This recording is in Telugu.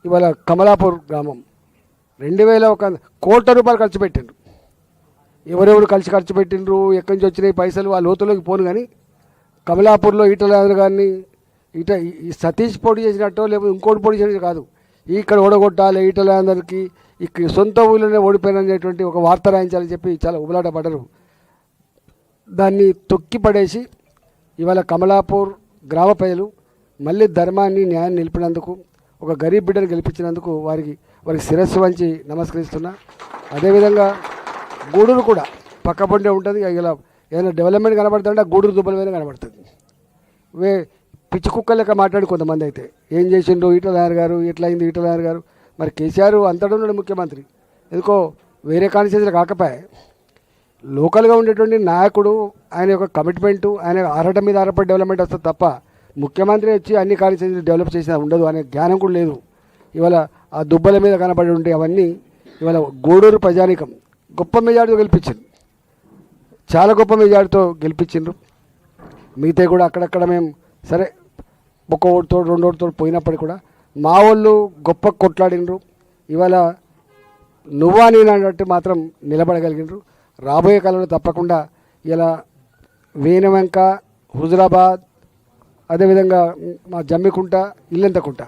ఇవాళ కమలాపూర్ గ్రామం 2001 కోట్ల రూపాయలు ఖర్చు పెట్టిండ్రు. ఎవరెవరు కలిసి ఖర్చు పెట్టిండ్రు, ఎక్కడి నుంచి వచ్చినాయి పైసలు ఆ లోతులోకి పోను. కానీ కమలాపూర్లో ఈటల గారిని ఈ సతీష్ పోటీ చేసినట్టు లేకపోతే ఇంకోటి పోటీ చేసినట్టు కాదు, ఇక్కడ ఓడగొట్టాలి ఈటల అందరికీ, ఇక్కడ సొంత ఊళ్ళోనే ఓడిపోయినటువంటి ఒక వార్త రాయించాలని చెప్పి చాలా ఉబలాట పడ్డారు. దాన్ని తొక్కి పడేసి ఇవాళ కమలాపూర్ గ్రామ ప్రజలు మళ్ళీ ధర్మాన్ని న్యాయాన్ని నిలిపినందుకు, ఒక గరీబ్ బిడ్డను గెలిపించినందుకు వారికి శిరస్సు వంచి నమస్కరిస్తున్నా. అదేవిధంగా గూడూరు కూడా పక్కపొంటే ఉంటుంది. ఇలా ఏదైనా డెవలప్మెంట్ కనబడుతుంటే గూడూరు దుబ్బల మీద కనబడుతుంది. పిచ్చి కుక్క లెక్క మాట్లాడి కొంతమంది అయితే ఏం చేసిండ్రు ఈటల గారు, ఎట్లయింది ఈటల గారు. మరి కేసీఆర్ అంతటా ఉన్నాడు ముఖ్యమంత్రి, ఎందుకో వేరే కాన్స్టిట్యూన్సీలో కాకపోయా. లోకల్గా ఉండేటువంటి నాయకుడు, ఆయన యొక్క కమిట్మెంటు, ఆయన ఆరాటం మీద ఆధారపడి డెవలప్మెంట్ వస్తుంది తప్ప ముఖ్యమంత్రి వచ్చి అన్ని కాన్స్టిట్యూన్సీలు డెవలప్ చేసినా ఉండదు అనే జ్ఞానం కూడా లేదు. ఇవాళ ఆ దుబ్బల మీద కనబడి ఉంటే అవన్నీ ఇవాళ గూడూరు ప్రజానికం గొప్ప మెజార్టీతో గెలిపించింది, చాలా గొప్ప మెజార్టీతో గెలిపించిండ్రు. మిగతా కూడా అక్కడక్కడ మేము సరే ఒక్క ఓటుతో రెండు ఓటుతో పోయినప్పటికీ కూడా మా వాళ్ళు గొప్ప కొట్లాడినరు. ఇవాళ నువ్వా నేను అన్నట్టు మాత్రం నిలబడగలిగినరు. రాబోయే కాలంలో తప్పకుండా ఇలా వేనవంక, హుజురాబాద్, అదేవిధంగా మా జమ్మికుంట, ఇల్లంతకుంట